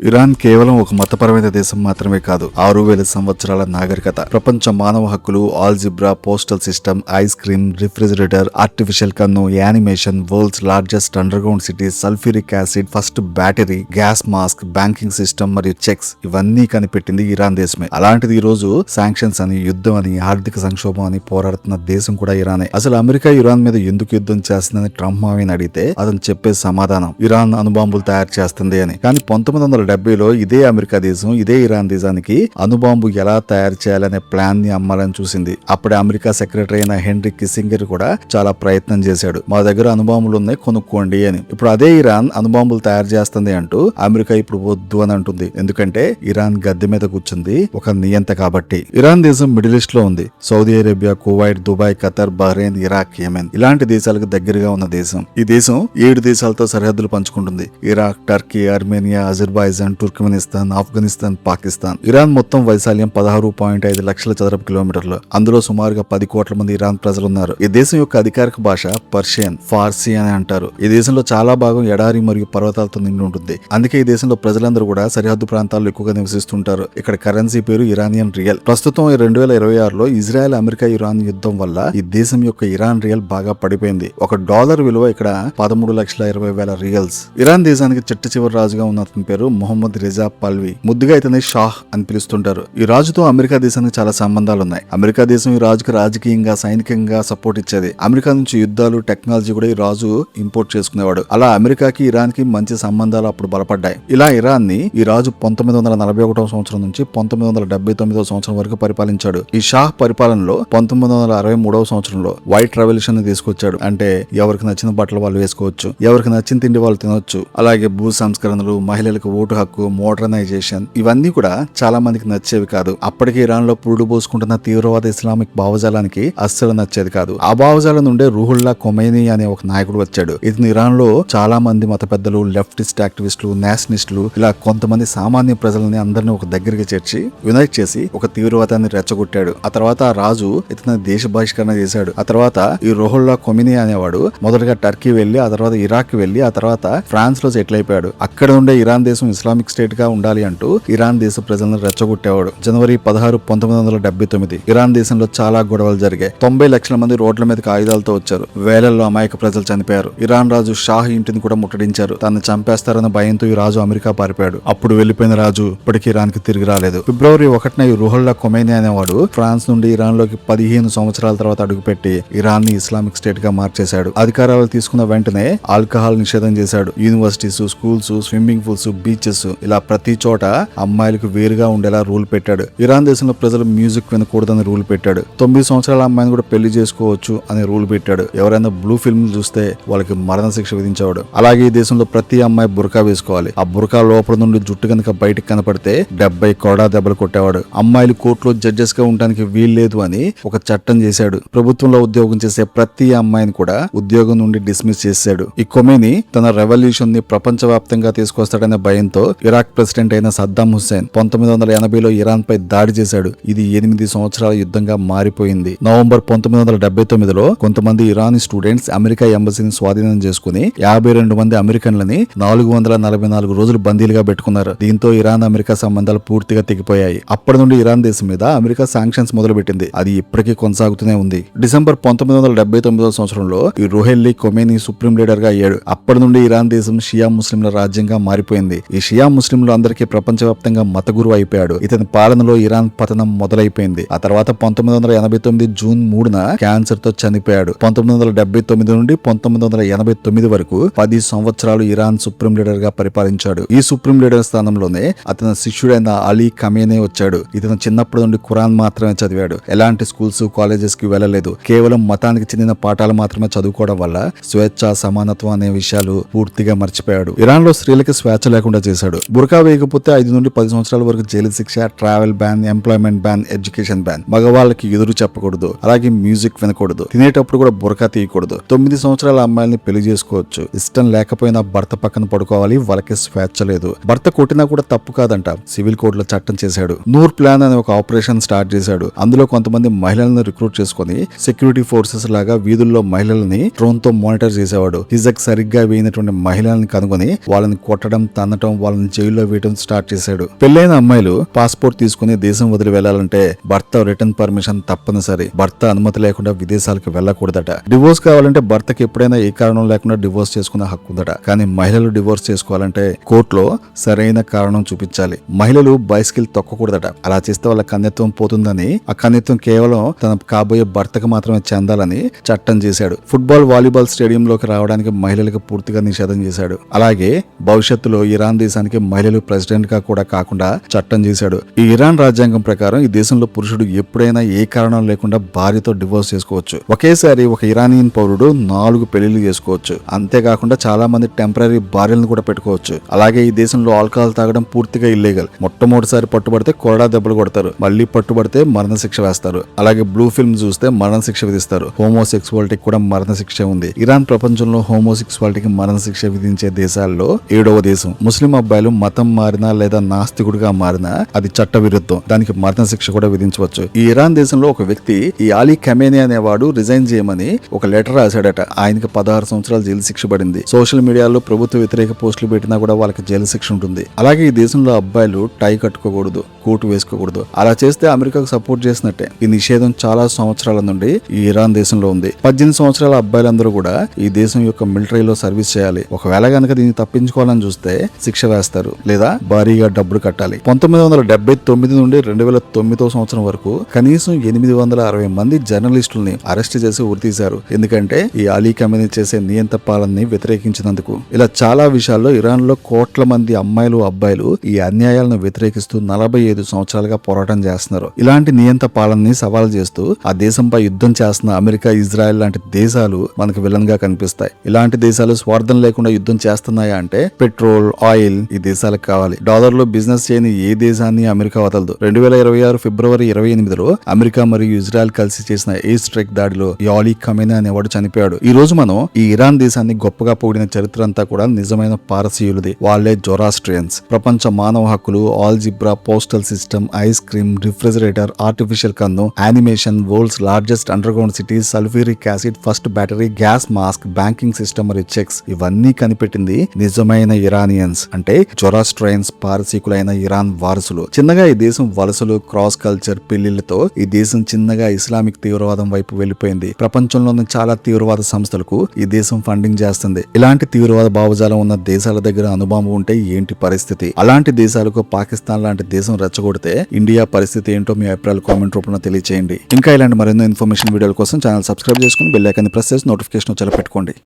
Iran కేవలం ఒక మతపరమైన దేశం మాత్రమే కాదు, 6000 సంవత్సరాల నాగరికత, ప్రపంచ మానవ హక్కులు, algebra, postal system, ice cream, refrigerator, artificial కన్ను, animation, world's largest underground city, sulphuric acid, first battery, gas mask, banking system మరియు చెక్స్ ఇవన్నీ కనిపెట్టింది ఇరాన్ దేశమే. అలాంటిది ఈ రోజు శాంక్షన్స్ అని, యుద్ధం అని, ఆర్థిక సంక్షోభం అని పోరాడుతున్న దేశం కూడా ఇరానే. అసలు అమెరికా ఇరాన్ మీద ఎందుకు యుద్ధం చేస్తుందని ట్రంప్ మావిని అడిగితే అతను చెప్పే సమాధానం ఇరాన్ అణుబాంబులు తయారు చేస్తుంది అని. కానీ 1970లో ఇదే అమెరికా దేశం ఇదే ఇరాన్ దేశానికి అణుబాంబు ఎలా తయారు చేయాలనే ప్లాన్ ని అమ్మాలని చూసింది. అప్పుడే అమెరికా సెక్రటరీ అయిన హెన్రీ కిస్సింగర్ కూడా చాలా ప్రయత్నం చేశాడు, మా దగ్గర అణుబాంబులు ఉన్నాయి కొనుక్కోండి అని. ఇప్పుడు అదే ఇరాన్ అణుబాంబులు తయారు చేస్తుంది అంటూ అమెరికా ఇప్పుడు వద్దు అని అంటుంది. ఎందుకంటే ఇరాన్ గద్దె మీద కూర్చుంది ఒక నియంత కాబట్టి. ఇరాన్ దేశం మిడిల్ ఈస్ట్ లో ఉంది. Saudi Arabia, Kuwait, Dubai, Qatar, Bahrain, Iraq, Yemen ఇలాంటి దేశాలకు దగ్గరగా ఉన్న దేశం. ఈ దేశం 7 దేశాలతో సరిహద్దులు పంచుకుంటుంది. Iraq, Turkey, Armenia, Azerbaijan, Turkmenistan, Afghanistan, Pakistan. Iran మొత్తం వైశాల్యం 16.5 లక్షల చదరపు కిలోమీటర్లు. అందులో సుమారుగా 10 కోట్ల మంది ఇరాన్ ప్రజలున్నారు. ఈ దేశం యొక్క అధికారిక భాష పర్షియన్, ఫార్సీ అని అంటారు. ఈ దేశంలో చాలా భాగం ఎడారి మరియు పర్వతాలతో నిండి ఉంటుంది. అందుకే ఈ దేశంలో ప్రజలందరూ కూడా సరిహద్దు ప్రాంతాల్లో ఎక్కువగా నివసిస్తుంటారు. ఇక్కడ కరెన్సీ పేరు ఇరానియన్ రియల్. ప్రస్తుతం 2026లో ఇజ్రాయెల్ అమెరికా ఇరాన్ యుద్ధం వల్ల ఈ దేశం యొక్క ఇరాన్ రియల్ బాగా పడిపోయింది. $1 విలువ ఇక్కడ 13,20,000 రియల్స్. ఇరాన్ దేశానికి చిట్ట చివరి రాజుగా ఉన్న అతని పేరు మొహమ్మద్ రిజా పల్వి. ముద్దుగా ఇతని షాహ్ అని పిలుస్తుంటారు. ఈ రాజుతో అమెరికా దేశానికి చాలా సంబంధాలు ఉన్నాయి. అమెరికా దేశం ఈ రాజుకి రాజకీయంగా, సైనికంగా సపోర్ట్ ఇచ్చేది. అమెరికా నుంచి యుద్ధాలు, టెక్నాలజీ కూడా ఈ రాజు ఇంపోర్ట్ చేసుకునేవాడు. అలా అమెరికాకి ఇరాన్ కి మంచి సంబంధాలు అప్పుడు బలపడ్డాయి. ఇలా ఇరాన్ ని ఈ రాజు 1941 సంవత్సరం నుంచి 1979 సంవత్సరం వరకు పరిపాలించాడు. ఈ షాహ్ పరిపాలనలో 1963 సంవత్సరంలో వైట్ రెవల్యూషన్ ని తీసుకొచ్చాడు. అంటే ఎవరికి నచ్చిన బట్టలు వాళ్ళు వేసుకోవచ్చు, ఎవరికి నచ్చిన తిండి వాళ్ళు తినొచ్చు. అలాగే భూ సంస్కరణలు, మహిళలకు ఓటు హక్కు, మోడర్నైజేషన్ ఇవన్నీ కూడా చాలా మందికి నచ్చేవి కాదు. అప్పటికి ఇరాన్ లో పురుడు పోసుకుంటున్న తీవ్రవాద ఇస్లామిక్ భావజాలానికి అస్సలు నచ్చేది కాదు. ఆ భావజాలం నుండే రూహుల్లా ఖొమైనీ అనే ఒక నాయకుడు వచ్చాడు. ఇతను ఇరాన్ లో చాలా మంది మత పెద్దలు, లెఫ్టిస్ట్ యాక్టివిస్టులు, నేషనలిస్టులు ఇలా కొంతమంది సామాన్య ప్రజలని అందరినీ ఒక దగ్గరికి చేర్చి యునైట్ చేసి ఒక తీవ్రవాదాన్ని రెచ్చగొట్టాడు. ఆ తర్వాత ఆ రాజు ఇతని దేశ బహిష్కరణ చేశాడు. ఆ తర్వాత ఈ రూహుల్లా ఖొమైనీ అనేవాడు మొదటగా టర్కీ వెళ్లి, ఆ తర్వాత ఇరాక్ వెళ్లి, ఆ తర్వాత ఫ్రాన్స్ లో సెటిల్ అయిపోయాడు. అక్కడ ఉండే ఇరాన్ దేశం ఇస్లామిక్ స్టేట్ గా ఉండాలి అంటూ ఇరాన్ దేశ ప్రజలను రెచ్చగొట్టేవాడు. జనవరి 16, 1979 ఇరాన్ దేశంలో చాలా గొడవలు జరిగాయి. 90 లక్షల మంది రోడ్ల మీదకి ఆయుధాలతో వచ్చారు. వేలల్లో అమాయక ప్రజలు చనిపోయారు. ఇరాన్ రాజు షాహ్ ఇంటిని కూడా ముట్టడించారు. తనను చంపేస్తారన్న భయంతో ఈ రాజు అమెరికా పారిపోయాడు. అప్పుడు వెళ్లిపోయిన రాజు ఇప్పటికీ ఇరాన్ కి తిరిగి రాలేదు. ఫిబ్రవరి 1న ఈ రూహుల్లా ఖొమైనీ అనేవాడు ఫ్రాన్స్ నుండి ఇరాన్ లోకి 15 సంవత్సరాల తర్వాత అడుగుపెట్టి ఇరాన్ ని ఇస్లామిక్ స్టేట్ గా మార్చేశాడు. అధికారాలు తీసుకున్న వెంటనే ఆల్కహాల్ నిషేధం చేశాడు. Universities, schools, swimming pools, beaches ఇలా ప్రతి చోట అమ్మాయిలకు వేరుగా ఉండేలా రూల్ పెట్టాడు. ఇరాన్ దేశంలో ప్రజలు మ్యూజిక్ వినకూడదని రూల్ పెట్టాడు. 9 సంవత్సరాల అమ్మాయిని కూడా పెళ్లి చేసుకోవచ్చు అనే రూల్ పెట్టాడు. ఎవరైనా బ్లూ ఫిల్మ్ చూస్తే వాళ్ళకి మరణ శిక్ష విధించేవాడు. అలాగే ఈ దేశంలో ప్రతి అమ్మాయి బురకా వేసుకోవాలి. ఆ బురకా లోపల నుండి జుట్టు కనుక బయటకు కనపడితే 70 కొడా దెబ్బలు కొట్టేవాడు. అమ్మాయిలు కోర్టులో జడ్జెస్ గా ఉండడానికి వీల్లేదు అని ఒక చట్టం చేశాడు. ప్రభుత్వంలో ఉద్యోగం చేసే ప్రతి అమ్మాయిని కూడా ఉద్యోగం నుండి డిస్మిస్ చేశాడు. ఈ ఖొమైనీ తన రెవల్యూషన్ ని ప్రపంచవ్యాప్తంగా తీసుకొస్తాడనే భయంతో ఇరాక్ ప్రెసిడెంట్ అయిన సద్దాం హుస్సేన్ 1980లో ఇరాన్ పై దాడి చేశాడు. ఇది 8 సంవత్సరాల యుద్ధంగా మారిపోయింది. నవంబర్ 1979లో కొంతమంది ఇరానీ స్టూడెంట్స్ అమెరికా ఎంబసీని స్వాధీనం చేసుకుని 52 మంది అమెరికన్లని 444 రోజులు బందీలుగా పెట్టుకున్నారు. దీంతో ఇరాన్ అమెరికా సంబంధాలు పూర్తిగా తెగిపోయాయి. అప్పటి నుండి ఇరాన్ దేశం మీద అమెరికా శాంక్షన్స్ మొదలుపెట్టింది. అది ఇప్పటికీ కొనసాగుతూనే ఉంది. డిసెంబర్ 1979 సంవత్సరంలో ఈ రూహుల్లా ఖొమైనీ సుప్రీం లీడర్ గా అయ్యాడు. అప్పటి నుండి ఇరాన్ దేశం షియా ముస్లింల రాజ్యంగా మారిపోయింది. ఈ షియా ముస్లింలు అందరికీ ప్రపంచవ్యాప్తంగా మత గురువు అయిపోయాడు. ఇతని పాలనలో ఇరాన్ పతనం మొదలైపోయింది. ఆ తర్వాత 1989 జూన్ 3న క్యాన్సర్ తో చనిపోయాడు. 1979 నుండి 1989 వరకు 10 సంవత్సరాలు ఇరాన్ సుప్రీం లీడర్ గా పరిపాలించాడు. ఈ సుప్రీం లీడర్ స్థానంలోనే అతని శిష్యుడైన అలీ ఖమేనీ వచ్చాడు. ఇతను చిన్నప్పటి నుండి ఖురాన్ మాత్రమే చదివాడు. ఎలాంటి స్కూల్స్, కాలేజెస్ కి వెళ్లలేదు. కేవలం మతానికి చెందిన పాఠాలు మాత్రమే చదువుకోవడం వల్ల స్వేచ్ఛ, సమానత్వం అనే విషయాలు పూర్తిగా మర్చిపోయాడు. ఇరాన్ లో స్త్రీలకి స్వేచ్ఛ లేకుండా చేశాడు. బురకా వేయకపోతే 5 నుండి 10 సంవత్సరాల వరకు జైలు శిక్ష, travel ban, employment ban, education ban. మగవాళ్ళకి ఎదురు చెప్పకూడదు. అలాగే మ్యూజిక్ వినకూడదు. తినేటప్పుడు కూడా బురకా తీయకూడదు. 9 సంవత్సరాల అమ్మాయిల్ని పెళ్లి చేసుకోవచ్చు. ఇష్టం లేకపోయినా భర్త పక్కన పడుకోవాలి. వాళ్ళకి స్వేచ్ఛ లేదు. భర్త కొట్టినా కూడా తప్పు కాదంట. సివిల్ కోడ్ లో చట్టం చేశాడు. నూర్ ప్లాన్ అనే ఒక ఆపరేషన్ స్టార్ట్ చేశాడు. అందులో కొంతమంది మహిళలను రిక్రూట్ చేసుకుని సెక్యూరిటీ ఫోర్సెస్ లాగా వీధుల్లో మహిళల్ని డ్రోన్ తో మానిటర్ చేసేవాడు. హిజక్ సరిగ్గా వేయినటువంటి మహిళల్ని కనుగొని వాళ్ళని కొట్టడం, తన్నటం, వాళ్ళ వాళ్ళని జైల్లో వేయడం స్టార్ట్ చేశాడు. పెళ్లైన అమ్మాయిలు పాస్పోర్ట్ తీసుకుని దేశం వదిలి వెళ్లాలంటే భర్త రిటర్న్ పర్మిషన్ తప్పనిసరి. భర్త అనుమతి లేకుండా విదేశాలకు వెళ్లకూడదట. డివోర్స్ కావాలంటే భర్తకి ఎప్పుడైనా ఏ కారణం లేకుండా డివోర్స్ చేసుకునే హక్కు ఉందట. కానీ మహిళలు డివోర్స్ చేసుకోవాలంటే కోర్టులో సరైన కారణం చూపించాలి. మహిళలు బైసికిల్ తొక్కకూడదట. అలా చేస్తే వాళ్ళ కన్యత్వం పోతుందని, ఆ కన్యత్వం కేవలం తన కాబోయే భర్తకు మాత్రమే చెందాలని చట్టం చేశాడు. ఫుట్బాల్, వాలీబాల్ స్టేడియంలోకి రావడానికి మహిళలకు పూర్తిగా నిషేధం చేశాడు. అలాగే భవిష్యత్తులో ఇరాన్ దేశానికి మహిళలు ప్రెసిడెంట్ గా కూడా కాకుండా చట్టం చేశాడు. ఈ ఇరాన్ రాజ్యాంగం ప్రకారం ఈ దేశంలో పురుషుడు ఎప్పుడైనా ఏ కారణం లేకుండా భార్యతో డివోర్స్ చేసుకోవచ్చు. ఒకేసారి ఒక ఇరానియన్ పౌరుడు 4 పెళ్లిళ్లు చేసుకోవచ్చు. అంతేకాకుండా చాలా మంది టెంపరీ భార్యలను కూడా పెట్టుకోవచ్చు. అలాగే ఈ దేశంలో ఆల్కహాల్ తాగడం పూర్తిగా ఇల్లీగల్. మొట్టమొదటిసారి పట్టుబడితే కొరడా దెబ్బలు కొడతారు. మళ్ళీ పట్టుబడితే మరణశిక్ష వేస్తారు. అలాగే బ్లూ ఫిల్మ్ చూస్తే మరణశిక్ష విధిస్తారు. హోమోసెక్సువాలిటీకి కూడా మరణశిక్ష ఉంది. ఇరాన్ ప్రపంచంలో హోమోసెక్సువాలిటీకి మరణశిక్ష విధించే దేశాల్లో 7వ దేశం. ముస్లిం అబ్బాయిలు మతం మారినా లేదా నాస్తికుడిగా మారినా అది చట్ట విరుద్ధం. దానికి మరణశిక్ష కూడా విధించవచ్చు. ఈ ఇరాన్ దేశంలో ఒక వ్యక్తి, ఈ అలీ ఖమేనీ అనేవాడు రిజైన్ చేయమని ఒక లెటర్ రాశాడట. ఆయనకి 16 సంవత్సరాలు జైలు శిక్ష పడింది. సోషల్ మీడియాలో ప్రభుత్వ వ్యతిరేక పోస్టులు పెట్టినా కూడా వాళ్ళకి జైలు శిక్ష ఉంటుంది. అలాగే ఈ దేశంలో అబ్బాయిలు టై కట్టుకోకూడదు, కోటు వేసుకోకూడదు. అలా చేస్తే అమెరికాకు సపోర్ట్ చేసినట్టే. ఈ నిషేధం చాలా సంవత్సరాల నుండి ఈ ఇరాన్ దేశంలో ఉంది. 18 సంవత్సరాల అబ్బాయిలందరూ కూడా ఈ దేశం యొక్క మిలిటరీలో సర్వీస్ చేయాలి. ఒకవేళ గనక దీన్ని తప్పించుకోవాలని చూస్తే శిక్ష వేస్తారు లేదా భారీగా డబ్బులు కట్టాలి. 1979 నుండి 2009 సంవత్సరం వరకు కనీసం 860 మంది జర్నలిస్టుల్ని అరెస్ట్ చేసి ఉరితీశారు. ఎందుకంటే ఈ అలీ ఖమేనీ చేసే నియంత పాలనని వ్యతిరేకించినందుకు. ఇలా చాలా విషయాల్లో ఇరాన్ లో కోట్ల మంది అమ్మాయిలు, అబ్బాయిలు ఈ అన్యాయాలను వ్యతిరేకిస్తూ 45 సంవత్సరాలుగా పోరాటం చేస్తున్నారు. ఇలాంటి నియంత పాలనని సవాల్ చేస్తూ ఆ దేశంపై యుద్ధం చేస్తున్న అమెరికా, ఇజ్రాయెల్ లాంటి దేశాలు మనకు విలన్ గా కనిపిస్తాయి. ఇలాంటి దేశాలు స్వార్థం లేకుండా యుద్ధం చేస్తున్నాయా అంటే పెట్రోల్, ఆయిల్ ఈ దేశాలకు కావాలి. డాలర్లో బిజినెస్ చేయని ఏ దేశాన్ని అమెరికా వదలదు. 2026 ఫిబ్రవరి 28లో అమెరికా మరియు ఇజ్రాయెల్ కలిసి చేసిన ఎయిర్ స్ట్రైక్ దాడిలో ఈ అలీ ఖమేనీ అనేవాడు చనిపోయాడు. ఈ రోజు మనం ఈ ఇరాన్ దేశాన్ని గొప్పగా పొగిడిన చరిత్ర అంతా కూడా నిజమైన పారసీయులది. వాళ్ళే జొరాస్ట్రియన్స్. ప్రపంచ మానవ హక్కులు, algebra, postal system, ice cream, refrigerator, artificial కన్ను, animation, world's largest underground city, sulphuric acid, first battery, gas mask, banking system మరియు చెక్స్ ఇవన్నీ కనిపెట్టింది నిజమైన ఇరానియన్స్. అంటే జొరాస్ట్రియన్స్, పారసీకులైన ఇరాన్ వారసులు. చిన్నగా ఈ దేశం వలసలు, క్రాస్ కల్చర్, పెళ్లిళ్లతో ఈ దేశం చిన్నగా ఇస్లామిక్ తీవ్రవాదం వైపు వెళ్లిపోయింది. ప్రపంచంలోని చాలా తీవ్రవాద సంస్థలకు ఈ దేశం ఫండింగ్ చేస్తుంది. ఇలాంటి తీవ్రవాద భావజాలం ఉన్న దేశాల దగ్గర అణుబాంబు ఉంటే ఏంటి పరిస్థితి? అలాంటి దేశాలకు పాకిస్తాన్ లాంటి దేశం రెచ్చగొడితే ఇండియా పరిస్థితి ఏంటో మీ అభిప్రాయాలు కామెంట్ రూపంలో తెలియజేయండి. ఇంకా ఇలాంటి మరెన్నో ఇన్ఫర్మేషన్ వీడియోల కోసం ఛానల్ సబ్స్క్రైబ్ చేసుకుని బెల్ ఐకాన్ ప్రెస్ చేసి నోటిఫికేషన్ వచ్చేలా పెట్టుకోండి.